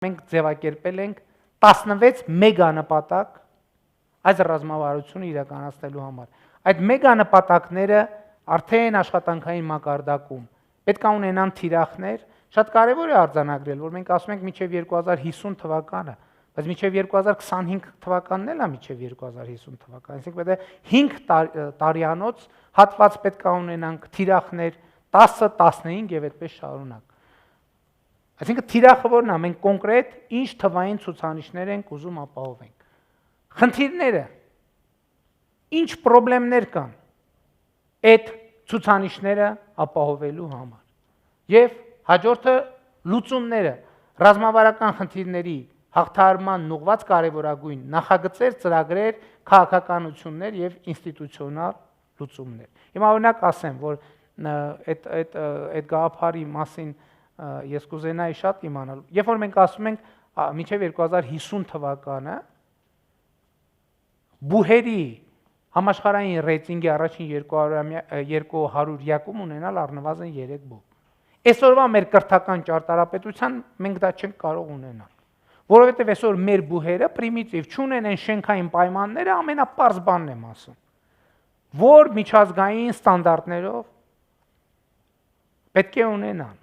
մենք ձևակերպել ենք 16 մեգանպատակ այս ռազմավարությունը իրականացնելու համար։ Այդ մեգանպատակները արդեն աշխատանքային մակարդակում պետք է ունենան թիրախներ, շատ կարևոր է արձանագրել, որ մենք ասում ենք մինչև 2050 թվականը, բայց մինչև 2025 թվականն էլ է մինչև 2050 թվականը, այսինքն պետք է 5 տարիանոց հատված պետք է ունենանք թիրախներ 10-15 եւ այդպես շարունակ։ Այսինքն թիրախը որն է, մենք կոնկրետ ինչ թվային ցուցանիշներ ենք ուզում ապահովենք։ Խնդիրները ինչ խնդիրներ կան այդ ցուցանիշները ապահովելու համար։ Եվ հաջորդը լուծումները, ռազմավարական խնդիրների հաղթահարման ուղղված կարևորագույն նախագծեր, ծրագրեր, քաղաքականություններ եւ ինստիտուցիոնալ լուծումներ։ Հիմա օրինակ ասեմ, որ այդ գաղափարի մասին ես կուզենայի շատ իմանալ։ Երբ որ մենք ասում ենք մինչև 2050 թվականը բուհերի համաշխարհային ռեյտինգի առաջին 200-յակում ունենալ առնվազն 3 բու։ Այսօրվա մեր կրթական ճարտարապետության մենք դա չենք կարող ունենալ, որովհետև այսօր մեր բուհերը պրիմիտիվ չունեն այն շենքային պայմանները, ամենապարզ բանն եմ ասում, որ միջազգային ստանդարտներով պետք է ունենան։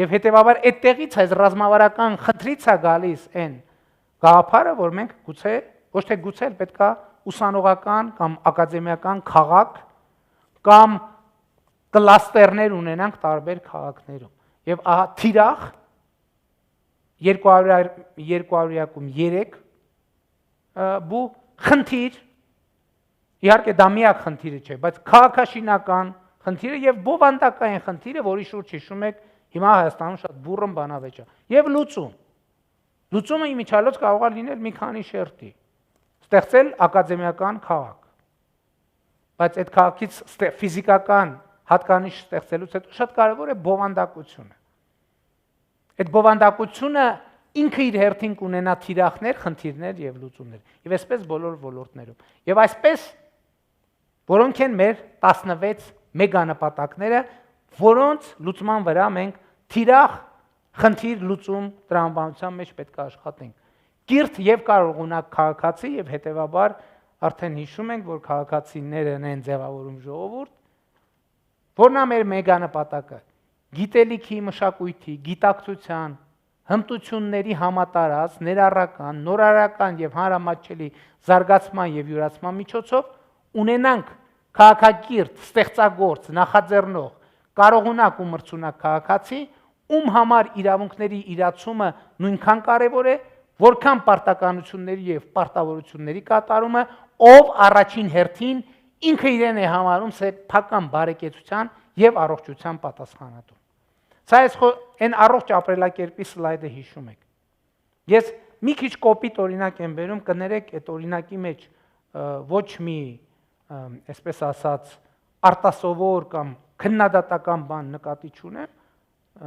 Եվ հետևաբար այդտեղից այս ռազմավարական խնդրից է գալիս այն գաղափարը, որ մենք գուցե ոչ թե գուցե պետք է ուսանողական կամ ակադեմիական քաղաք կամ կլաստերներ ունենանք տարբեր քաղաքներում։ Եվ ահա թիրախ 200-յակում 3 բու խնդիր, իհարկե դա միակ խնդիրը չէ, բայց քաղաքաշինական խնդիրը եւ բովանդակային խնդիրը, որի շուրջ հիշում եք հիմա Հայաստանում շատ բուռն բանավեճ է։ Եվ լուծում։ Լուծումը իմիջիալոց կարող է լինել մի քանի շերտի։ Ստեղծել ակադեմիական քաղաք։ Բայց այդ քաղաքից ֆիզիկական հատկանիշ ստեղծելուց հետո շատ կարևոր է բովանդակությունը։ Այդ բովանդակությունը ինքը իր հերթին կունենա թիրախներ, խնդիրներ եւ լուծումներ։ Եվ այսպես բոլոր ոլորտներում։ Եվ այսպես որոնք են մեր 16 մեգանպատակները, որոնց լուծման վրա մենք թիրախ խնդիր լուծում տրամաբանության մեջ պետք է աշխատենք։ Կիրթ եւ կարողունակ քաղաքացի եւ հետեւաբար արդեն հիշում ենք, որ քաղաքացիներն են ձևավորում ժողովուրդ, որն է մեր մեգանպատակը։ Գիտելիքի, մշակույթի, գիտակցության, հմտությունների համատարած, ներառական, նորարարական եւ հանրամատչելի զարգացման եւ յուրացման միջոցով ունենանք քաղաքակիրթ, ստեղծագործ, նախաձեռնող, կարողունակ ու մրցունակ քաղաքացի, ում համար իրավունքների իրացումը նույնքան կարևոր է, որքան պարտականությունների եւ պարտավորությունների կատարումը, ով առաջին հերթին ինքը իրեն է համարում սեփական բարեկեցության եւ առողջության պատասխանատու։ Սա այն առողջ ապրելակերպի սլայդը հիշում եք։ Ես մի քիչ կոպիտ օրինակ եմ բերում, կներեք այդ օրինակի մեջ ոչ մի, այսպես ասած, արտասովոր կամ քննադատական բան նկատի չունեմ,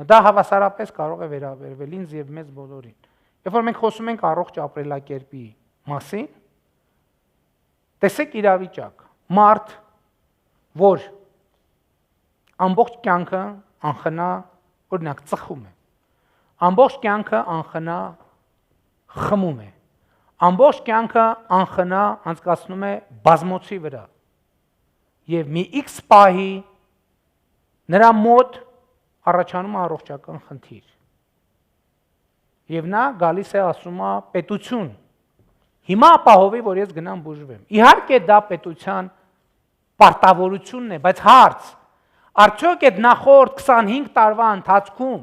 դա հավասարապես կարող է վերաբերվել ինձ եւ մեզ բոլորին։ Երբ որ մենք խոսում ենք առողջ ապրելակերպի մասին, տեսեք իրավիճակ, մարդ, որ ամբողջ կյանքը անխնա, օրինակ ծխում է, ամբողջ կյանքը անխնա խմում է, ամբողջ կյանքը անխնա անցկացնում է բազմոցի վրա եւ մի X պահի նրա մոտ առաջանում է առողջական խնդիր։ Եվ նա գալիս է ասում է պետություն, հիմա ապահովի, որ ես գնամ բուժվեմ։ Իհարկե դա պետության պարտավորությունն է, բայց հարց, արդյոք այդ նախորդ 25 տարվա ընթացքում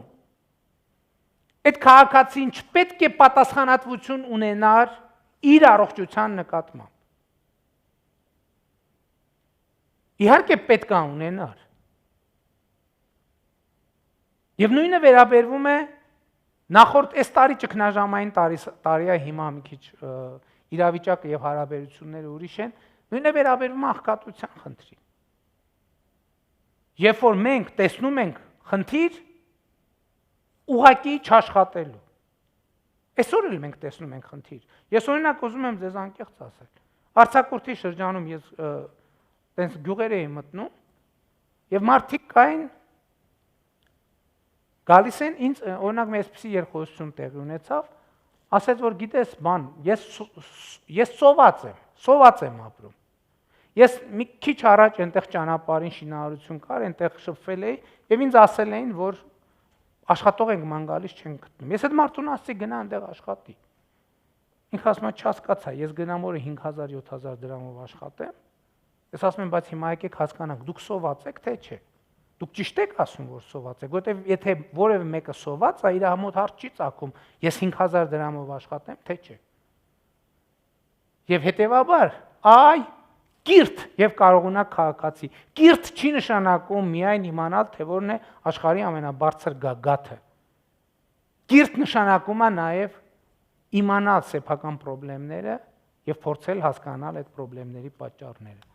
այդ քաղաքացին չպետք է պատասխանատվություն ունենար իր առողջության նկատմամբ։ Իհարկե պետք է ունենար։ Եվ նույնը վերաբերվում է նախորդ այս տարի ճգնաժամային տարի է, հիմա մի քիչ իրավիճակը եւ հարաբերությունները ուրիշ են, նույնը վերաբերվում է աղքատության խնդրին։ Երբ որ մենք տեսնում ենք խնդիր, ուղղակի չաշխատելու։ Այսօր էլ մենք տեսնում ենք խնդիր։ Ես օրինակ ուզում եմ ձեզ անկեղծ ասել։ Արցախի շրջանում ես տենց գյուղեր էի մտնում եւ մարդիկ կային գալիս են ինձ օրինակ մի այսպիսի երկխոսություն տեղի ունեցավ, ասեց որ գիտես բան, ես սոված եմ ապրում։ Ես մի քիչ առաջ այնտեղ ճանապարհին շինարարություն կար, այնտեղ շփվել էի եւ ինձ ասել էին որ աշխատող ենք ման գալիս չեն գտնում։ Ես այդ մարդուն ասացի գնա այնտեղ աշխատի։ Ինքը ասում է չհասկացա, ես գնամ օրը 5000-7000 դրամով աշխատեմ։ Ես ասում եմ, բայց հիմա եկեք հասկանանք, դուք սոված եք թե չէ։ Դուք ճիշտ եք ասում, որ սոված եք, որտեվ եթե որևէ մեկը սոված է, իր մոտ հարց չի ծագում, ես 5000 դրամով աշխատեմ, թե չէ։ Եվ հետևաբար, կիրթ եւ կարողունակ քաղաքացի։ Կիրթ չի նշանակում միայն իմանալ, թե որն է աշխարհի ամենաբարձր գագաթը։ Կիրթ նշանակում է նաեւ իմանալ սեփական խնդիրները եւ փորձել հասկանալ այդ խնդիրների պատճառները։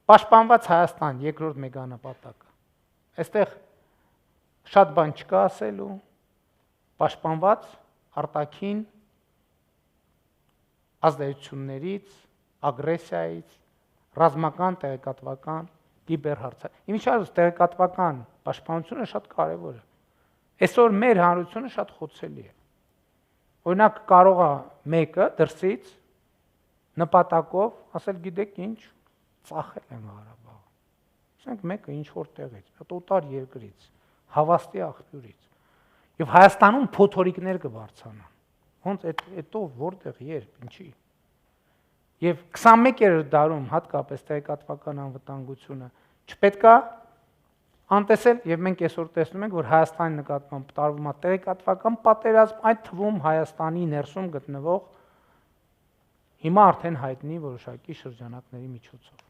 Պաշտպանված Հայաստան երկրորդ մեգանպատակը։ Այստեղ շատ բան չկա ասելու, պաշտպանված արտաքին ազդեցություններից, ագրեսիայից, ռազմական, տեղեկատվական, կիբերհարցը։ Իմիջիայլոց տեղեկատվական պաշտպանությունը շատ կարևոր է։ Այսօր մեր հանրությունը շատ խոցելի է։ Օրինակ կարող է մեկը դրսից նպատակով ասել գիտեք ինչ, ծախել եմ Ղարաբաղը։ Ասենք մեկը ինչ որ տեղից, օտար երկրից, հավաստի աղբյուրից։ Եվ Հայաստանում փոթորիկներ կբարձրանան։ Ոնց այդտով որտեղ, երբ, ինչի։ Եվ 21-րդ դարում հատկապես տեղեկատվական անվտանգությունը չպետք է անտեսել եւ մենք այսօր տեսնում ենք որ Հայաստանի նկատմամբ տարվում է տեղեկատվական պատերազմ, այդ թվում Հայաստանի ներսում գտնվող հիմա արդեն հայտնի որոշակի շրջանակների միջոցով։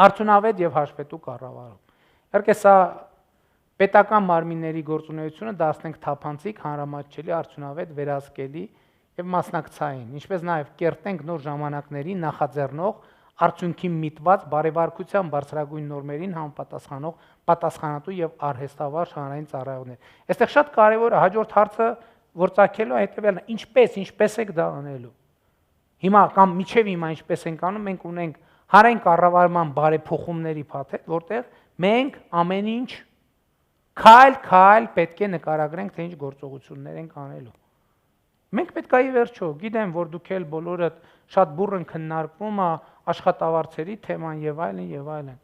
Արդյունավետ եւ հաշվետու կառավարում։ Իհարկե սա պետական մարմինների գործունեությունը դասնենք թափանցիկ, հանրամատչելի, արդյունավետ, վերահսկելի եւ մասնակցային, ինչպես նաեւ կերտենք նոր ժամանակների նախաձեռնող արդյունքի միտված բարեվարկության բարձրագույն նորմերին համապատասխանող պատասխանատու եւ արհեստավար հանրային ծառայողներ։ Այստեղ շատ կարեւոր է հաջորդ հարցը, որ ցակելու է հետեւյալն է. ինչպես եք դա անելու։ Հիմա կամ միջև հիմա ինչպես ենք անում, մենք ունենք հանրային կառավարման բարեփոխումների փաթեթ, որտեղ մենք ամեն ինչ քայլ պետք է նկարագրենք, թե ինչ գործողություններ ենք անելու։ Մենք պետք է ի վերջո, գիտեմ, որ դուք էլ բոլորդ շատ բուռն քննարկվում է աշխատավարձերի թեման եւ այլն։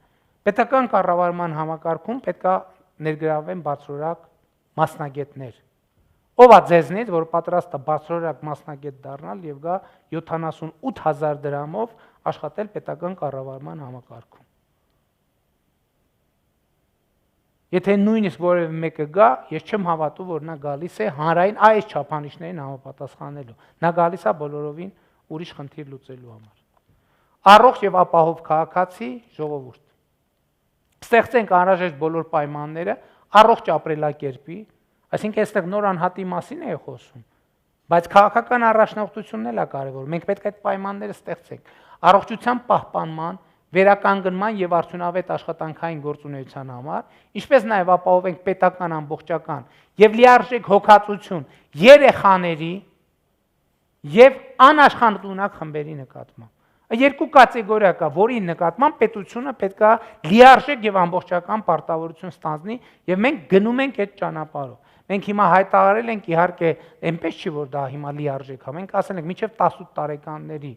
Պետական կառավարման համակարգում պետք է ներգրավեն բարձրորակ մասնագետներ։ Ով է ձեզնից, որ պատրաստ է բարձրորակ մասնագետ դառնալ եւ գա 78000 դրամով աշխատել պետական կառավարման համակարգում։ Եթե նույնիսկ որևէ մեկը գա, ես չեմ հավատում, որ նա գալիս է հանրային այս չափանիշներին համապատասխանելու։ Նա գալիս է բոլորովին ուրիշ խնդիր լուծելու համար։ Առողջ եւ ապահով քաղաքացի ժողովուրդ։ Ստեղծենք անհրաժեշտ բոլոր պայմանները առողջ ապրելակերպի, այսինքն այստեղ նոր անհատի մասին է խոսում, բայց քաղաքական առաջնորդությունն էլ է կարևոր։ Մենք պետք է այդ պայմանները ստեղծենք։ Առողջության պահպանման, վերականգնման եւ արդյունավետ աշխատանքային գործունեության համար, ինչպես նաեւ ապահովենք պետական ամբողջական եւ լիարժեք հոգացություն երեխաների եւ անաշխատունակ խմբերի նկատմամբ։ Երկու կատեգորիա կա, որի նկատմամբ պետությունը պետք է լիարժեք եւ ամբողջական պարտավորություն ստանձնի եւ մենք գնում ենք այդ ճանապարհով։ Մենք հիմա հայտարարել ենք իհարկե այնպես չի որ դա հիմա լիարժեք է, մենք ասել ենք մինչև 18 տարեկանների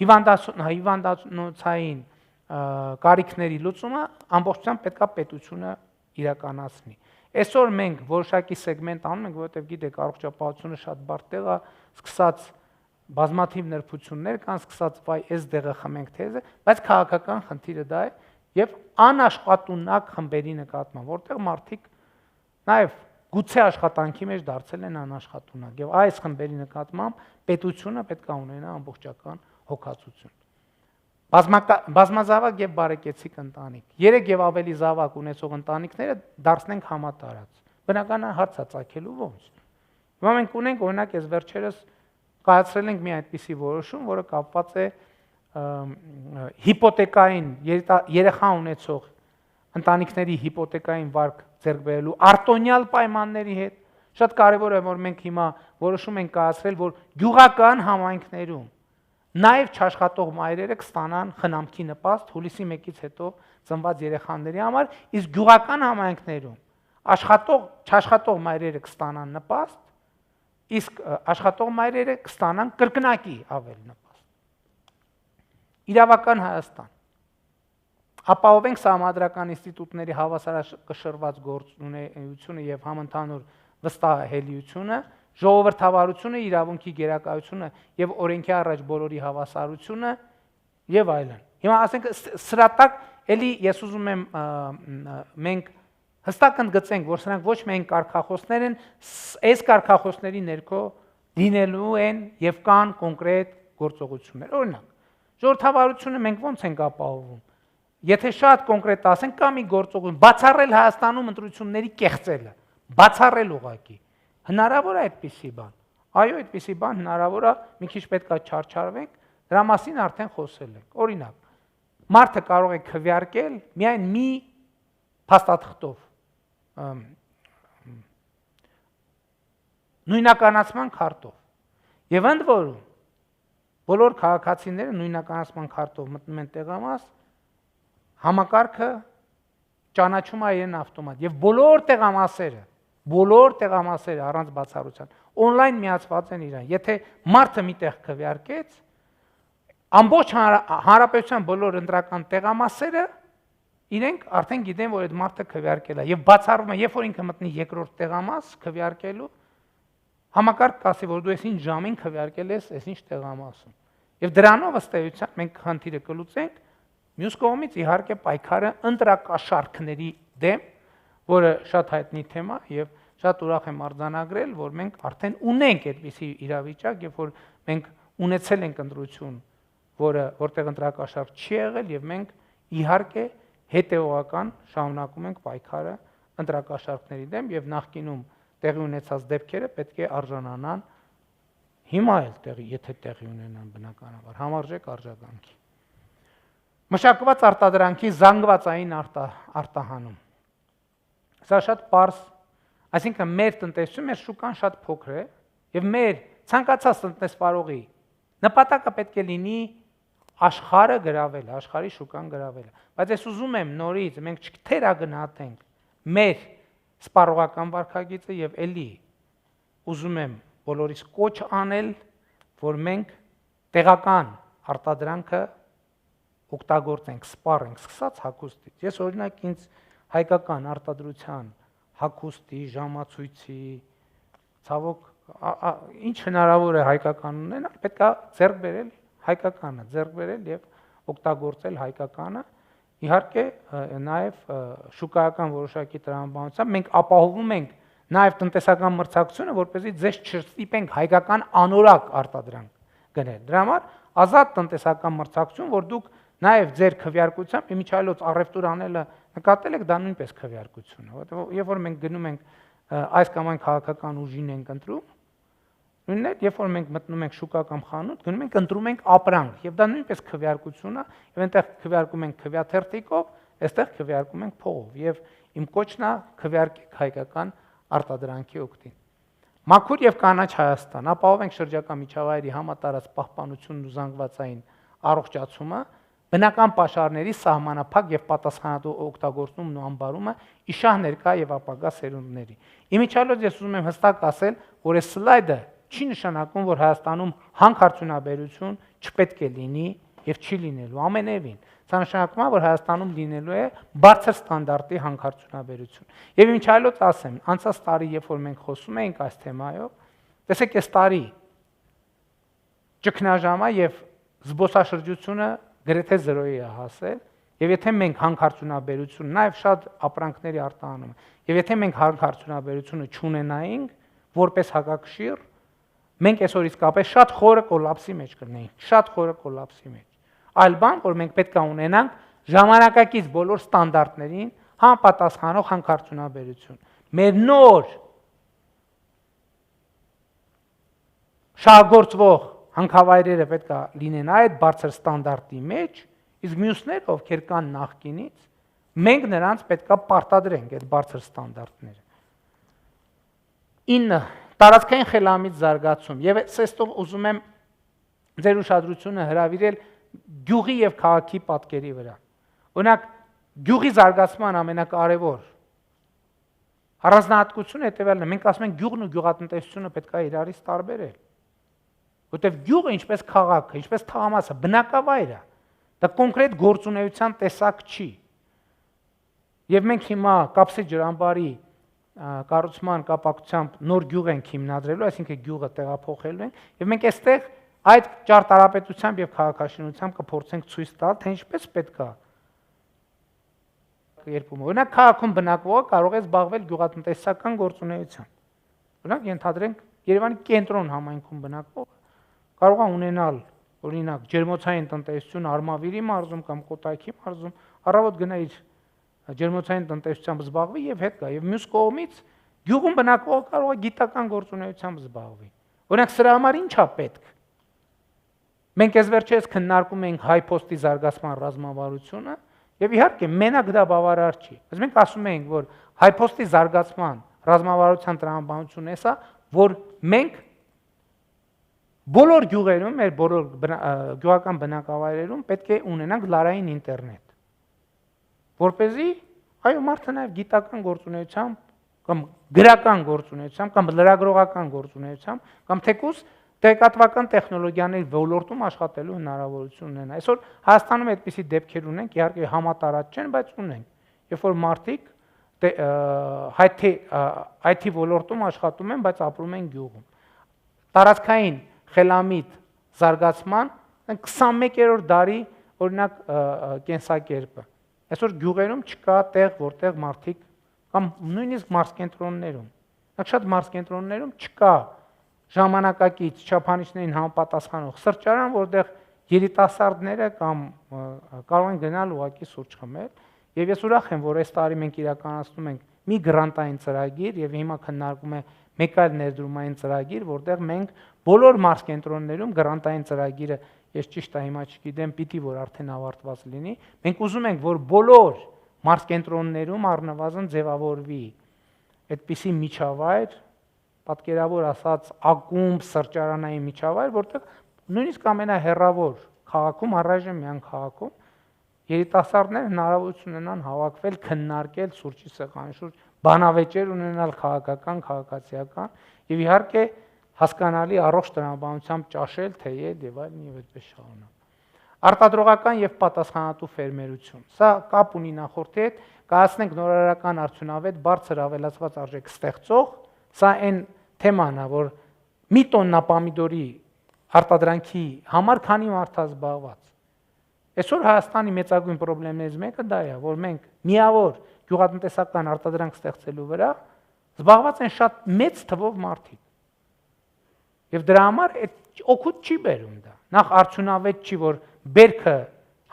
հիվանդանոցային կարիքների լուծումը ամբողջությամբ պետք է պետությունը իրականացնի։ Այսօր մենք որոշակի սեգմենտ անում ենք, որովհետև գիտեք, առողջապահությունը շատ բարդ տեղ է, սկսած բազմաթիվ նրբություններ կան, սկսած վայ այս դեղը խմենք թեզը, բայց քաղաքական խնդիրը դա է եւ անաշխատունակ խմբերի նկատմամբ, որտեղ մարդիկ նաեւ գուցե աշխատանքի մեջ դարձել են անաշխատունակ եւ այս խմբերի նկատմամբ պետությունը պետք է ունենա ամբողջական հոգացություն։ Բազմազավակ եւ բարեկեցիկ ընտանիք։ 3 եւ ավելի զավակ ունեցող ընտանիքները դարձնենք համատարած։ Բնական է հարց է ցակելու ոնց։ Հիմա մենք ունենք օրինակ այս վերջերս կայացրել ենք մի այդպիսի որոշում, որը կապված է հիպոթեկային երեխա ունեցող ընտանիքների հիպոթեկային վարկ ձեռք բերելու արտոնյալ պայմանների հետ։ Շատ կարևոր է, որ մենք հիմա որոշում ենք կայացրել, որ գյուղական համայնքներում նաև չաշխատող մայրերը կստանան խնամքի նպաստ հուլիսի 1-ից հետո ծնված երեխաների համար, իսկ գյուղական համայնքներում չաշխատող մայրերը կստանան նպաստ, իսկ աշխատող մայրերը կստանան կրկնակի ավել նպաստ։ Իրավական Հայաստան։ Ապահովենք Սահմանադրական ինստիտուտների հավասարակշռված գործունեությունը եւ համընդհանուր վստահելիությունը, ժողովրդավարությունը, իրավունքի գերակայությունը եւ օրենքի առաջ բոլորի հավասարությունը եւ այլն։ Հիմա ասենք սրա տակ էլի ես ուզում եմ մենք հստակ ընդգծենք, որ սրանք ոչ միայն կարգախոսներ են, այս կարգախոսների ներքո լինելու են եւ կան կոնկրետ գործողություններ։ Օրինակ, ժողովրդավարությունը մենք ոնց ենք ապահովում։ Եթե շատ կոնկրետ ասենք, կա մի գործողություն, բացառել Հայաստանում ընտրությունների կեղծելը, բացառել ուղղակի։ Հնարավոր է այդպիսի բան։ Այո, այդպիսի բան հնարավոր է, մի քիչ պետք է չարչարվենք, դրա մասին արդեն խոսել ենք։ Օրինակ, մարդը կարող է քվեարկել միայն մի փաստաթղթով նույնականացման քարտով։ Եվ ընդ որում բոլոր քաղաքացիները նույնականացման քարտով մտնում են տեղամաս, համակարգը ճանաչում է իրեն ավտոմատ եւ բոլոր տեղամասերը առանց բացառության on-line միացված են իրան։ Եթե մարդը միտեղ քվեարկեց, ամբողջ հանրապետության բոլոր ընտրական տեղամասերը իրենք արդեն գիտեն, որ այդ մարդը քվեարկել է եւ բացառվում է, երբ որ ինքը մտնի երկրորդ տեղամաս քվեարկելու, համակարգ կասի, որ դու այսինչ ժամին քվեարկել ես այսինչ տեղամասում։ Եվ դրանով ըստ էության մենք խնդիրը կլուծենք։ Մյուս կողմից իհարկե պայքարը ընտրակաշարքների դեմ, որը շատ հայտնի թեմա եւ շատ ուրախ եմ արձանագրել, որ մենք արդեն ունենք այդպիսի իրավիճակ, երբ որ մենք ունեցել ենք ընտրություն, որտեղ ընտրակաշարք չի եղել եւ մենք իհարկե հետեւողական շարունակում ենք պայքարը ընտրակաշարքների դեմ եւ նախկինում տեղի ունեցած դեպքերը պետք է արժանանան հիմա էլ տեղի, եթե տեղի ունենան բնականաբար համարժեք արձագանքի։ Մշակված արտադրանքի զանգվածային արտահանում։ Սա շատ պարզ, այսինքն մեր տնտեսություն, մեր շուկան շատ փոքր է եւ մեր ցանկացած տնտեսվարողի նպատակը պետք է լինի աշխարհը գրավել, աշխարհի շուկան գրավել։ Բայց ես ուզում եմ նորից մենք չթերագնահատենք մեր սպառողական վարքագիծը եւ էլի ուզում եմ բոլորիս կոչ անել, որ մենք տեղական արտադրանքը օգտագործենք, սպառենք, սկսած հագուստից։ Ես օրինակ ինձ հայկական արտադրության հագուստի, ժամացույցի, ցավոք, ինչ հնարավոր է հայկական ունենալ, պետք է ձեռք բերել հայկականը, ձեռք բերել եւ օգտագործել հայկականը։ Իհարկե, նաեւ շուկայական որոշակի տրամաբանությամբ մենք ապահովում ենք նաեւ տնտեսական մրցակցությունը, որպեսզի ձեզ չստիպենք հայկական անորակ արտադրանք գնել։ Դրա համար ազատ տնտեսական մրցակցություն, որ դուք նաեւ ձեր քվեարկությամբ իմիջիայլոց առևտուր անելը նկատել եք, դա նույնպես քվեարկություն է, որովհետեւ երբ որ մենք գնում ենք այս կամ այն քաղաքական ուժին ենք ընտրում, նույնն է, երբ որ մենք մտնում ենք շուկա կամ խանութ, գնում ենք ընտրում ենք ապրանք, եւ դա նույնպես քվեարկություն է, եւ այնտեղ քվեարկում ենք քվեաթերթիկով, այստեղ քվեարկում ենք փողով, եւ իմ կոչն է քվեարկեք հայկական արտադրանքի օգտին։ Մաքուր եւ կանաչ Հայաստան, ապահովենք շրջակա միջավայրի համատարած պահպանությունն ու զանգվածային առողջացումը, բնական պաշարների սահմանափակ եւ պատասխանատու օգտագործումն ու անբարումը իշահ ներկա եւ ապագա սերունդների։ Իմիջիայլոց ես ուզում եմ հստակ ասել, որ այս սլայդը չի նշանակում, որ Հայաստանում հանքարդյունաբերություն չպետք է լինի եւ չի լինելու ամենևին։ Սա նշանակում է, որ Հայաստանում լինելու է բարձր ստանդարտի հանքարդյունաբերություն։ Եվ իմիջիայլոց ասեմ, անցած տարի, երբ որ մենք խոսում էինք այս թեմայով, տեսեք, այս տարի ճգնաժամը եւ զբոսաշրջությունը գրեթե 0-ի է հասել, եւ եթե մենք հանքարդյունաբերություն, նաեւ շատ ապրանքների արտահանում, եւ եթե մենք հանքարդյունաբերությունը չունենայինք որպես հակակշիռ, մենք այսօր իսկապես շատ խորը կոլապսի մեջ կլինեինք, շատ խորը կոլապսի մեջ։ Այլ բան, որ մենք պետք է ունենանք ժամանակակից բոլոր ստանդարտներին համապատասխանող հանքարդյունաբերություն։ Մեր նոր շահգործվող հանքավայրերը պետք է լինեն այդ բարձր ստանդարտի մեջ, իսկ մյուսները, ովքեր կան նախկինից, մենք նրանց պետք է պարտադրենք այդ բարձր ստանդարտները։ 9. Տարածքային խելամիտ զարգացում։ Եվ այստեղ ուզում եմ ձեր ուշադրությունը հրավիրել գյուղի եւ քաղաքի պատկերի վրա։ Օրինակ, գյուղի զարգացման ամենակարևոր Առանձնահատկությունը հետևյալն է, մենք ասում ենք գյուղն ու գյուղատնտեսությունը պետք է իրարից տարբերել։ Որտեվ գյուղը ինչպես քաղաքը, ինչպես թաղամասը, բնակավայր է։ Դա կոնկրետ գործունեության տեսակ չի։ Եվ մենք հիմա Կապսի ջրամբարի կառուցման կապակցությամբ նոր գյուղ ենք հիմնադրելու, այսինքն գյուղը տեղափոխելու ենք, եւ մենք այստեղ այդ ճարտարապետությամբ եւ քաղաքաշինությամբ կփորձենք ցույց տալ, թե ինչպես պետք է երբում։ Օրինակ քաղաքում բնակվողը կարող է զբաղվել գյուղատնտեսական գործունեությամբ։ Օրինակ ենթադրենք Երևանի կենտրոն համայնքում բնակվողը կարող է ունենալ օրինակ ջերմոցային տնտեսություն Արմավիրի մարզում կամ Կոտայքի մարզում, առավոտ գնա իր ջերմոցային տնտեսությամբ զբաղվի եւ հետ գա, եւ մյուս կողմից գյուղում բնակվողը կարող է գիտական գործունեությամբ զբաղվի։ Օրինակ սրա համար ի՞նչ է պետք։ Մենք այս վերջերս քննարկում ենք հայ փոստի զարգացման ռազմավարությունը եւ իհարկե մենակ դա բավարար չի։ Բայց մենք ասում ենք, որ հայ փոստի զարգացման ռազմավարության տրամաբանությունն է սա, որ մենք բոլոր գյուղերում, մեր բոլոր գյուղական բնակավայրերում պետք է ունենանք լարային ինտերնետ։ Որպեսզի այո մարդը նաև գիտական գործունեությամբ կամ գրական գործունեությամբ կամ լրագրողական գործունեությամբ կամ թեկուզ տեղեկատվական տեխնոլոգիաների ոլորտում աշխատելու հնարավորություն ունենա։ Այսօր Հայաստանում այդպիսի դեպքեր ունենք, իհարկե համատարած չեն, բայց ունենք։ Երբ որ մարդիկ IT ոլորտում աշխատում են, բայց ապրում են գյուղում։ Տարածքային խելամիտ զարգացման 21-րդ դարի օրինակ կենսակերպը։ Այսօր գյուղերում չկա տեղ, որտեղ մարդիկ կամ նույնիսկ մարզկենտրոններում, շատ մարզկենտրոններում չկա ժամանակակից չափանիշներին համապատասխանող սրճարան, որտեղ երիտասարդները կամ կարող են գնալ ուղակի սուրճ խմել, եւ ես ուրախ եմ, որ այս տարի մենք իրականացնում ենք մի գրանտային ծրագիր եւ հիմա քննարկում է մեկ այլ ներդրումային ծրագիր, որտեղ մենք բոլոր մարզկենտրոններում գրանտային ծրագիրը, ես ճիշտ է հիմա չգիտեմ, պիտի որ արդեն ավարտված լինի, մենք ուզում ենք, որ բոլոր մարզկենտրոններում առնվազն ձևավորվի այդպիսի միջավայր, պատկերավոր ասած ակումբ սրճարանային միջավայր, որտեղ նույնիսկ ամենահեռավոր քաղաքում, առայժմ միայն քաղաքում երիտասարդները հնարավորություն ունենան հավաքվել, քննարկել սուրճի սեղանի շուրջ, բանավեճեր ունենալ քաղաքական, քաղաքացիական եւ իհարկե հասկանալի առողջ տրամաբանությամբ ճաշել, թեյել եւ այլն եւ այդպես շարունակ։ Արտադրողական եւ պատասխանատու ֆերմերություն։ Սա կապ ունի նախորդի հետ, կայացնենք նորարարական արդյունավետ բարձր ավելացված արժեք ստեղծող, սա այն թեման է, որ մի տոննա պամիդորի արտադրանքի համար քանի մարդ է զբաղված։ Այսօր Հայաստանի մեծագույն խնդիրներից մեկը դա է, որ մենք միավոր գյուղատնտեսական արտադրանք ստեղծելու վրա զբաղված են շատ մեծ թվով մարդիկ։ Եվ դրա համար այդ օգուտ չի բերում դա։ Նախ արդյունավետ չի, որ բերքը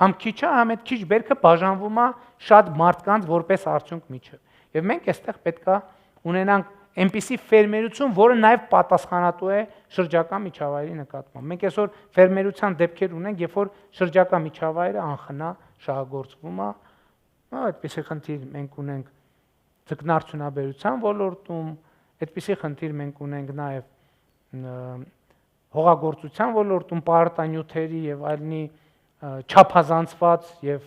համ քիչ է, համ այդ քիչ բերքը բաժանվում է շատ մարդկանց որպես արդյունք միջև։ Եվ մենք այստեղ պետք է ունենանք այնպիսի ֆերմերություն, որը նաև պատասխանատու է շրջակա միջավայրի նկատմամբ։ Մենք այսօր ֆերմերության դեպքեր ունենք, երբ որ շրջակա միջավայրը անխնա շահագործվում է, այդպիսի խնդիր մենք ունենք ձկնարդյունաբերության ոլորտում, այդպիսի խնդիր մենք ունենք նաև հողագործության ոլորտում, պարարտանյութերի եւ այլնի չափազանցված եւ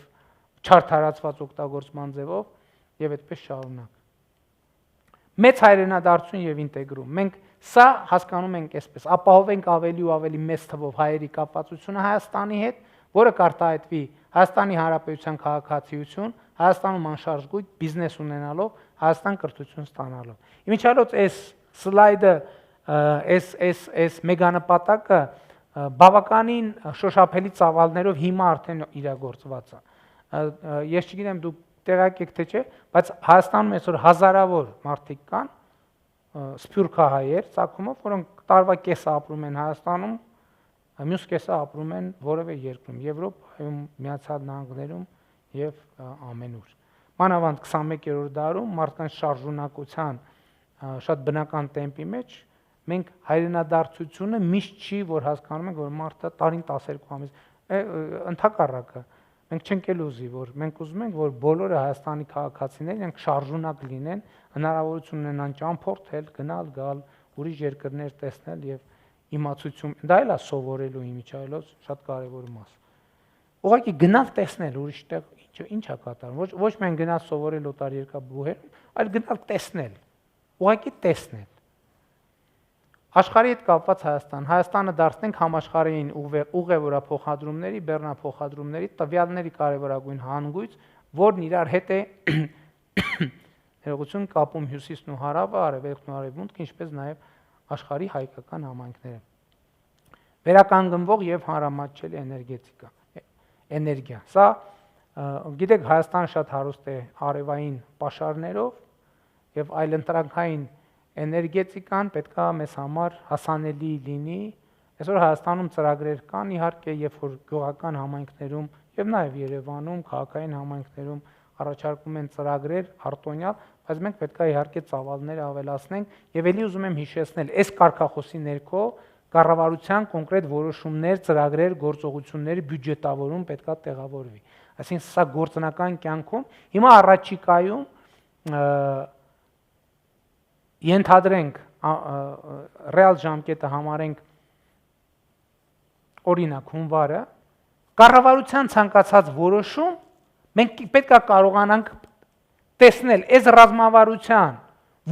չարդարացված օգտագործման ձևով եւ այդպես շարունակ։ Մեծ հայրենադարձություն եւ ինտեգրում։ Մենք սա հասկանում ենք այսպես, ապահովենք ավելի ու ավելի մեծ թվով հայերի կապվածությունը Հայաստանի հետ, որը կարտահայտվի Հայաստանի Հանրապետության քաղաքացիություն, Հայաստանում անշարժ բիզնես ունենալով, Հայաստան կրթություն ստանալով։ Իմիջիալոց այս սլայդը, այս մեգանպատակը բավականին շոշափելի ծավալներով հիմա արդեն իրագործված է։ Ես չգիտեմ դուք տեղյակ եք թե չէ, բայց Հայաստանում այսօր հազարավոր մարդիկ կան, սփյուռքահայեր, ծագումով, որոնք տարվա կեսը ապրում են Հայաստանում, մյուս կեսը ապրում են որևէ երկրում, Եվրոպայում, Միացյալ Նահանգներում եւ ամենուր։ Մանավանդ 21-րդ դարում մարդկանց շարժունակության շատ բնական տեմպի մեջ մենք հայրենադարձությունը միշտ չի, որ հասկանում ենք, որ մարդը տարին 12 ամիս, ընդհակառակը մենք չենք էլ ուզի, որ մենք ուզում ենք, որ բոլորը Հայաստանի քաղաքացիները իրենք շարժունակ լինեն, հնարավորություն ունենան ճամփորդել, գնալ, գալ, ուրիշ երկրներ տեսնել եւ իմացություն, դա էլ է սովորելու իմիջիայլոց շատ կարեւոր մաս։ Ուղղակի գնալ տեսնել ուրիշտեղ ինչ է կատարվում, ոչ միայն գնալ սովորել օտար երկրաբուհերում, այլ գնալ տեսնել, ուղղակի տեսնել։ Աշխարհի հետ կապված Հայաստանը դարձնենք համաշխարհային ուղևորափոխադրումների, բեռնափոխադրումների տվյալների կարևորագույն հանգույց, որն իրար հետ է ներողություն կապում հյուսիսն ու հարավը, արևելքն ու արևմուտքը, ինչպես նաև աշխարհի հայկական համայնքները։ Վերականգնվող եւ հանրամատչելի էներգիա։ Սա գիտեք Հայաստանը շատ հարուստ է արևային պաշարներով եւ այլընտրանքային էներգետիկան պետքա մեզ համար հասանելի լինի։ Այսօր Հայաստանում ծրագրեր կան, իհարկե, երբ որ գյուղական համայնքներում եւ նաեւ Երևանում, քաղաքային համայնքներում առաջարկում են ծրագրեր արտոնյալ, բայց մենք պետքա իհարկե ծավալները ավելացնենք եւ ելի ուզում եմ հիշեցնել, այս կարգախոսի ներքո կառավարության կոնկրետ որոշումներ, ծրագրեր, գործողությունների բյուջետավորում պետքա տեղավորվի։ Այսինքն սա գործնական կյանքում հիմա առաջիկայում ենթադրենք ռեալ ժամկետը համարենք օրինակ հունվարը, կառավարության ցանկացած որոշում մենք պետք է կարողանանք տեսնել այս ռազմավարության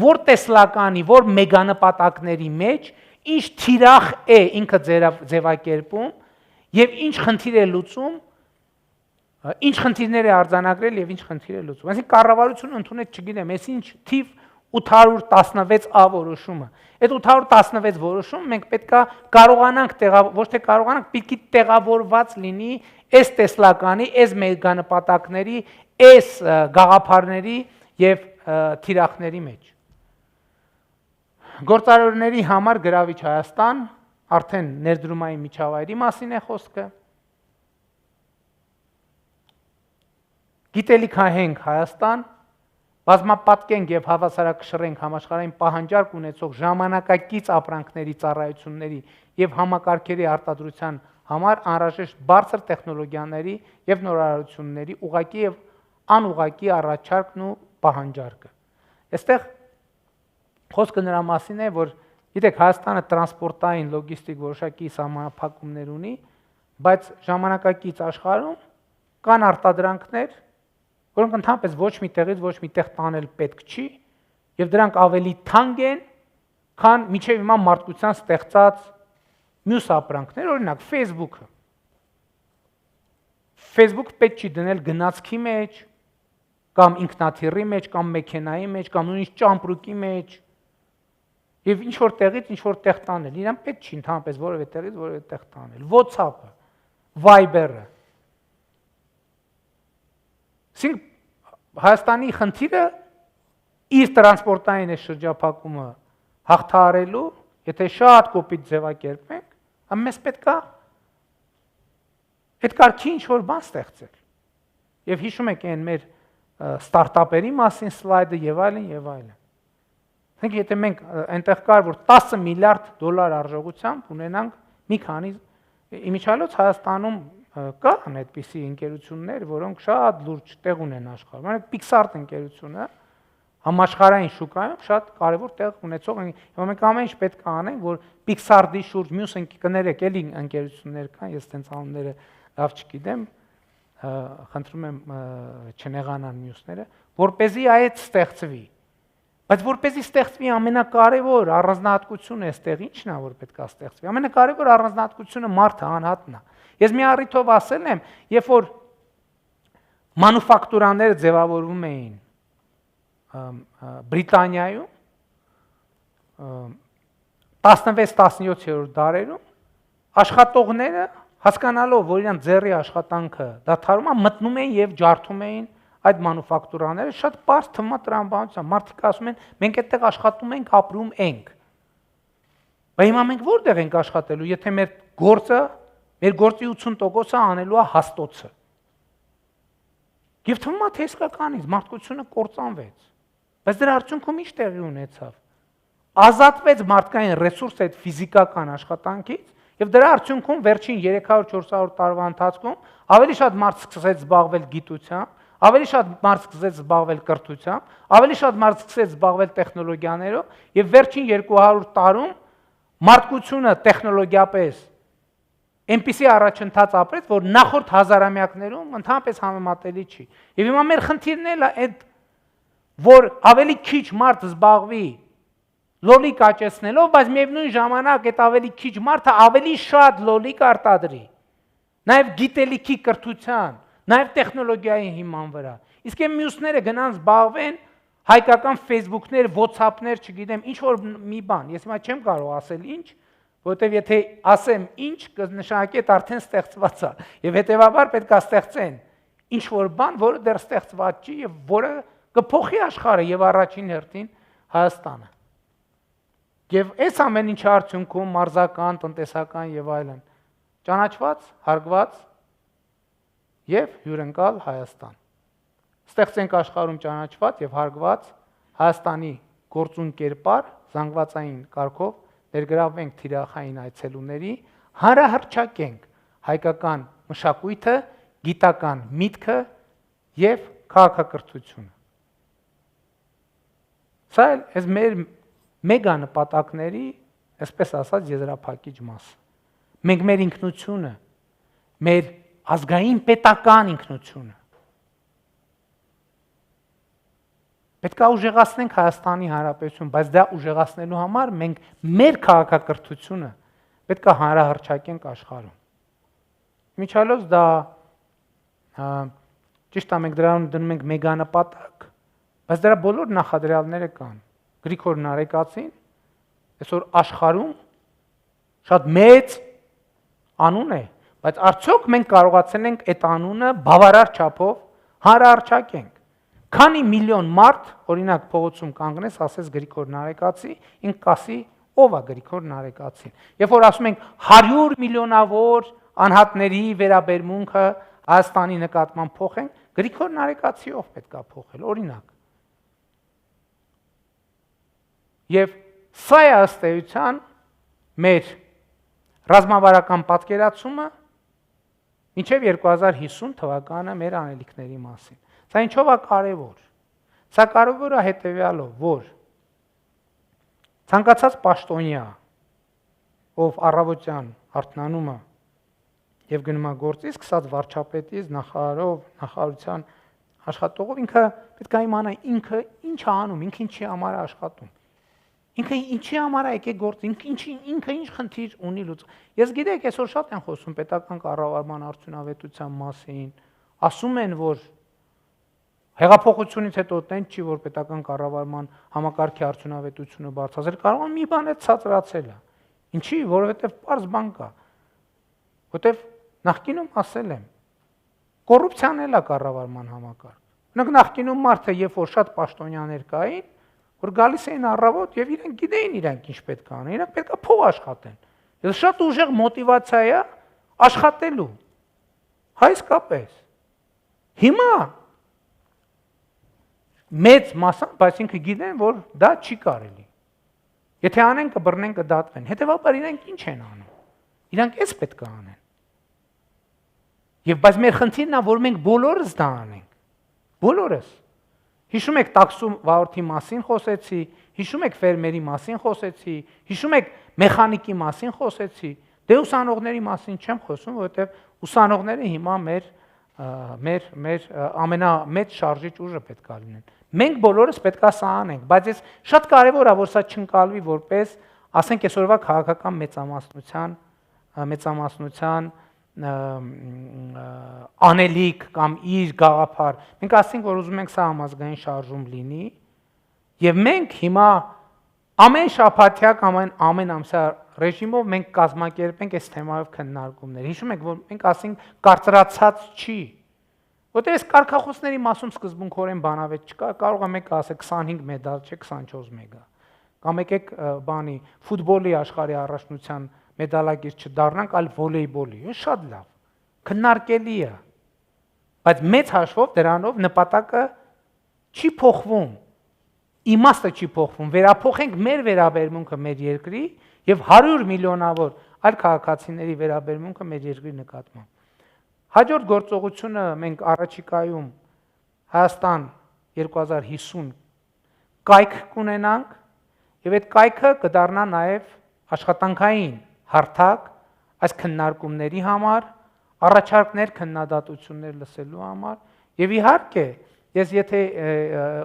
որ տեսլականի, որ մեգանպատակների մեջ ինչ թիրախ է ինքը ձևակերպում եւ ինչ խնդիր է լուծում, ինչ խնդիրներ է արձանագրել եւ ինչ խնդիր է լուծում։ Այսինքն կառավարությունը ընդունեց, չգիտեմ, այս ինչ թիվ 816A որոշումը։ Այդ 816 որոշումը մենք պետքա կարողանանք ոչ թե կարողանանք, պիտի տեղավորված լինի այս տեսլականի, այս մեգանպատակների, այս գաղափարների եւ թիրախների մեջ։ Գործարարների համար գրավիչ Հայաստան, արդեն ներդրումային միջավայրի մասին է խոսքը։ Գիտելիքահենք Հայաստան, բազմապատկենք եւ հավասարակշռենք համաշխարհային պահանջարկ ունեցող ժամանակակից ապրանքների, ծառայությունների եւ համակարգերի արտադրության համար անհրաժեշտ բարձր տեխնոլոգիաների եւ նորարարությունների ուղղակի եւ անուղղակի առաջարկն ու պահանջարկը։ Այստեղ խոսքը նրա մասին է, որ գիտեք Հայաստանը տրանսպորտային լոգիստիկ որոշակի սահմանափակումներ ունի, բայց ժամանակակից աշխարհում կան արտադրանքներ, որոնք ընդհանրապես ոչ մի տեղից ոչ մի տեղ տանել պետք չի, եւ դրանք ավելի թանկ են, քան միջև հիմա մարդկության ստեղծած մյուս ապրանքներ, օրինակ Facebook-ը։ Facebook պետք չի դնել գնացքի մեջ, կամ ինքնաթիռի մեջ, կամ մեքենայի մեջ, կամ նույնիսկ ճամպրուկի մեջ, եւ ինչ որ տեղից ինչ որ տեղ տանել։ Իրան պետք չի ընդհանրապես որևէ տեղից որևէ տեղ տանել։ WhatsApp-ը, Viber-ը։ Հայաստանի խնդիրը իր տրանսպորտային շրջափակումը հաղթահարելու, եթե շատ կոպիտ ձևակերպենք, մեզ պետքա այդ կարգի ինչ-որ բան ստեղծել։ Եվ հիշում եք այն մեր ստարտափերի մասին սլայդը եւ այլն եւ այլն։ Think եթե մենք այնտեղ կար որ 10 միլիարդ դոլար արժողությամբ ունենանք մի քանի իմիջիայլոց Հայաստանում կան այդպիսի ընկերություններ, որոնք շատ լուրջ տեղ ունեն աշխարհում։ Օրինակ Pixart ընկերությունը համաշխարհային շուկայում շատ կարևոր տեղ ունեցող են։ Հիմա մենք ամեն ինչ պետք է անենք, որ Pixart-ի շուրջ մյուս կներեք էլի ընկերություններ կան, ես տենց անունները լավ չգիտեմ, խնդրում եմ չնեղանան մյուսները, որպեսզի այդ ստեղծվի։ Բայց որպեսզի ստեղծվի ամենակարևոր առանձնահատկությունը այստեղ ի՞նչն է, որ պետք է ստեղծվի։ Ամենակարևոր առանձնահատկությունը մարդը անհատն է։ Ես մի առիթով ասել եմ, երբ որ մանուֆակտուրաները ձևավորվում էին Բրիտանիայում 16-17-րդ դարերում աշխատողները հասկանալով, որ իրենց ձեռի աշխատանքը դադարում է, մտնում էին եւ ջարդում էին այդ մանուֆակտուրաները, շատ པարզ թվում է տրամաբանությամբ։ Մարդիկ ասում են, մենք այդտեղ աշխատում ենք, ապրում ենք։ Բայց հիմա մենք որտեղ ենք աշխատելու, եթե մեր գործի 80%-ը անելու է հաստոցը։ Եվ թվում է թե իսկականից մարդկությունը կործանվեց։ Բայց դրա արդյունքում ինչ տեղի ունեցավ։ Ազատվեց մարդկային ռեսուրսը այդ ֆիզիկական աշխատանքից, եւ դրա արդյունքում վերջին 300-400 տարվա ընթացքում ավելի շատ մարդ սկսեց զբաղվել գիտությամբ, ավելի շատ մարդ սկսեց զբաղվել կրթությամբ, ավելի շատ մարդ սկսեց զբաղվել տեխնոլոգիաներով, եւ վերջին 200 տարում մարդկությունը տեխնոլոգիապես այնպիսի առաջընթաց ապրեց, որ նախորդ հազարամյակներում ընդհանրապես համեմատելի չի։ Եվ հիմա մեր խնդիրն էլ է այդ, որ ավելի քիչ մարդ զբաղվի լոլիկ աճեցնելով, բայց միևնույն ժամանակ այդ ավելի քիչ մարդը ավելի շատ լոլիկ արտադրի։ Նաև գիտելիքի կրթության, նաև տեխնոլոգիայի հիման վրա։ Իսկ այն մյուսները գնան զբաղվեն հայկական Facebook-ներ, WhatsApp-ներ, չգիտեմ, ինչ որ մի բան։ Ես հիմա չեմ կարող ասել ինչ, որովհետև եթե ասեմ ինչ, կնշանակի այդ արդեն ստեղծված է, եւ հետեւաբար պետք է ստեղծեն ինչ որ բան, որը դեռ ստեղծված չի եւ որը կփոխի աշխարհը եւ առաջին հերթին Հայաստանը։ Եվ այս ամեն ինչի արդյունքում մարզական, տնտեսական եւ այլն ճանաչված, հարգված եւ հյուրընկալ Հայաստան։ Ստեղծենք աշխարհում ճանաչված եւ հարգված Հայաստանի գործուն կերպար, զանգվածային կարգով ներգրավենք թիրախային այցելուների, հանրահռչակենք հայկական մշակույթը, գիտական միտքը եւ քաղաքակրթությունը։ Սա էլ մեր մեգա նպատակների, այսպես ասած, եզրափակիչ մասը։ Մենք մեր ինքնությունը, մեր ազգային պետական ինքնությունը պետք է ուժեղացնենք Հայաստանի Հանրապետություն, բայց դա ուժեղացնելու համար մենք մեր քաղաքակրթությունը պետք է հանրահռչակենք աշխարհում։ Միջալոց դա ճիշտ է, մենք դրան դնում ենք մեգանպատակ, բայց դրա բոլոր նախադրյալները կան։ Գրիգոր Նարեկացին այսօր աշխարհում շատ մեծ անուն է, բայց արդյոք մենք կարողացել ենք այդ անունը բավարար չափով հանրահռչակենք։ Քանի միլիոն մարդ, օրինակ փողոցում կանգնես, ասես Գրիգոր Նարեկացի, ինք կասի ով է Գրիգոր Նարեկացին։ Երբ որ ասում ենք 100 միլիոնավոր անհատների վերաբերմունքը Հայաստանի նկատմամբ փոխենք, Գրիգոր Նարեկացիով պետք է փոխել, օրինակ։ Եվ սա է ըստ էության մեր ռազմավարական պատկերացումը մինչև 2050 թվականը մեր անելիքների մասին։ Սա ինչով է կարևոր։ Սա կարևոր է հետևյալով, որ ցանկացած պաշտոնյա, ով առավոտյան արթնանում է եւ գնում է գործի, սկսած վարչապետից, նախարարով, նախարարության աշխատողով, ինքը պետք է իմանա ինքը ինչ է անում, ինքը ինչի համար է աշխատում։ Ինքը ինչի համար է եկել գործ, ինքը ինչ խնդիր ունի լուծ։ Ես գիտեք, այսօր շատ են խոսում պետական կառավարման արդյունավետության մասին, ասում են, որ հեղափոխությունից հետո տենց չի, որ պետական կառավարման համակարգի արդյունավետությունը բարձրացել, կարող է մի բան է ցածրացել է։ Ինչի, որովհետև պարզ բան կա։ Որովհետև նախկինում ասել եմ, կոռուպցիան էլ է կառավարման համակարգ։ Օրինակ նախկինում մարդը, երբ որ շատ պաշտոնյաներ կային, որ գալիս էին առավոտ եւ իրենք գիտեին իրենք ինչ պետք է անեն, իրենք պետք է փող աշխատեն։ Ես շատ ուժեղ մոտիվացիա է աշխատելու։ Հայսկապես։ Հիմա մեծ մասը, բայց ինքը գիտեն, որ դա չի կարելի։ Եթե անեն կբռնեն կդատվեն։ Հետևաբար իրենք ինչ են անում։ Իրանք էս պետք է անեն։ Եվ բայց մեր խնդիրն է, որ մենք բոլորս դա անենք։ Բոլորս։ Հիշում եք տաքսում վարորդի մասին խոսեցի, հիշում եք ֆերմերի մասին խոսեցի, հիշում եք մեխանիկի մասին խոսեցի, դե ուսանողների մասին չեմ խոսում, որովհետև ուսանողները հիմա մեր ամենամեծ շարժիչ ուժը պետք է լինեն։ Մենք բոլորս պետք է սա անենք, բայց ես շատ կարևոր է, որ սա չընկալվի որպես, ասենք այսօրվա քաղաքական մեծամասնության անելիք կամ իր գաղափար։ Մենք ասենք, որ ուզում ենք սա համազգային շարժում լինի, եւ մենք հիմա ամեն շաբաթյա կամ ամեն ամսյա ռեժիմով մենք կազմակերպենք այս թեմայով քննարկումներ։ Հիշում եք, որ մենք ասենք կարծրացած չի։ Որտեղ այս կարգախոսների մասում սկզբունքորեն բանավեճ չկա, կարող է մեկը ասել 25 մեդալ չէ, 24 մեգա։ Կամ եկեք բանի ֆուտբոլի աշխարհի առաջնության մեդալագիր չդառնանք, այլ վոլեյբոլի։ Շատ լավ։ Քննարկելի է։ Բայց մեծ հաշվով դրանով նպատակը չի փոխվում։ Իմաստը չի փոխվում։ Վերափոխենք մեր վերաբերմունքը մեր երկրի եւ 100 միլիոնավոր այլ քաղաքացիների վերաբերմունքը մեր երկրի նկատմամբ։ Հաջորդ գործողությունը մենք առաջիկայում Հայաստան 2050 կայք կունենանք եւ այդ կայքը կդառնա նաեւ աշխատանքային հարթակ այս քննարկումների համար, առաջարկներ, քննադատություններ լսելու համար եւ իհարկե ես եթե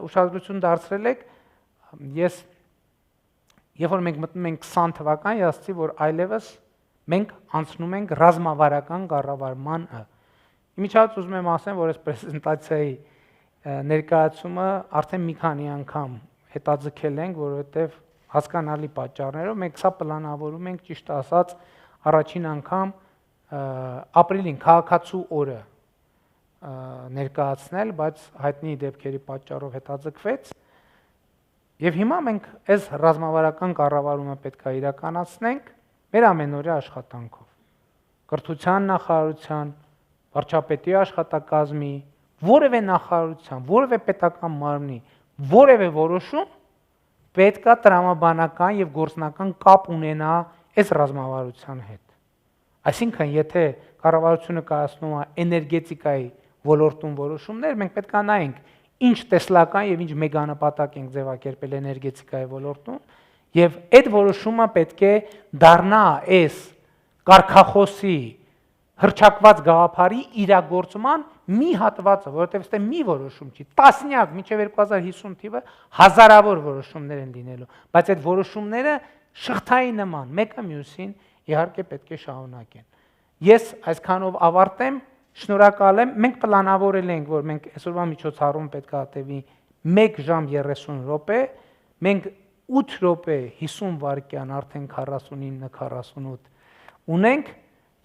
ուշադրություն դարձրել եք, ես երբ որ մենք մտնում ենք 20 թվական, ասացի, որ այլևս մենք անցնում ենք ռազմավարական կառավարմանը։ Իմիջիայլոց ուզում եմ ասեմ, որ այս պրեզենտացիայի ներկայացումը արդեն մի քանի անգամ հետաձգել ենք, որովհետև հասկանալի պատճառներով մենք սա պլանավորում ենք, ճիշտ ասած, առաջին անգամ ապրիլին քաղաքացու օրը ներկայացնել, բայց հայտնի դեպքերի պատճառով հետաձգվեց։ Եվ հիմա մենք այս ռազմավարական կառավարումը պետք է իրականացնենք մեր ամենօրյա աշխատանքով։ Կրթության նախարարության, վարչապետի աշխատակազմի, որևէ նախարարության, որևէ պետական մարմնի, որևէ որոշում պետք է տրամաբանական եւ գործնական կապ ունենա այս ռազմավարության հետ։ Այսինքն, եթե կառավարությունը կայացնում է էներգետիկայի ոլորտում որոշումներ, մենք պետք է նայենք ինչ տեսլական եւ ինչ մեգանպատակ ենք ձևակերպել էներգետիկայի ոլորտում եւ այդ որոշումը պետք է դառնա այս կարգախոսի հրճակված գաղափարի իրագործման մի հատվածը, որովհետեւ ստե մի որոշում չի, տասնյակ մինչեւ 2050 թիվը հազարավոր որոշումներ են լինելու, բայց այդ որոշումները շղթայի նման մեկը մյուսին իհարկե պետք է շարունակեն։ Ես այսքանով ավարտեմ, շնորհակալ եմ, մենք պլանավորել ենք, որ մենք այսօրվա միջոցառում պետք է տևի 1 ժամ 30 րոպե, մենք 8 րոպե 50 վայրկյան արդեն 49-48 ունենք,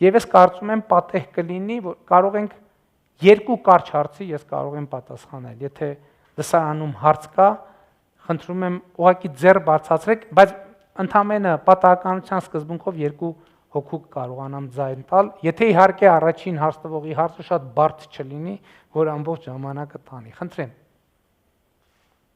եւ ես կարծում եմ պատեհ կլինի, որ կարող ենք երկու կարճ հարցի ես կարող եմ պատասխանել։ Եթե լսարանում հարց կա, խնդրում եմ ուղղակի ձեռ բարձրացրեք, բայց ընդամենը պատահականության սկզբունքով երկու հոգու կարողանամ ձայն տալ, եթե իհարկե առաջին հարց տվողի հարցը շատ բարդ չլինի, որ ամբողջ ժամանակը տանի։ Խնդրեմ։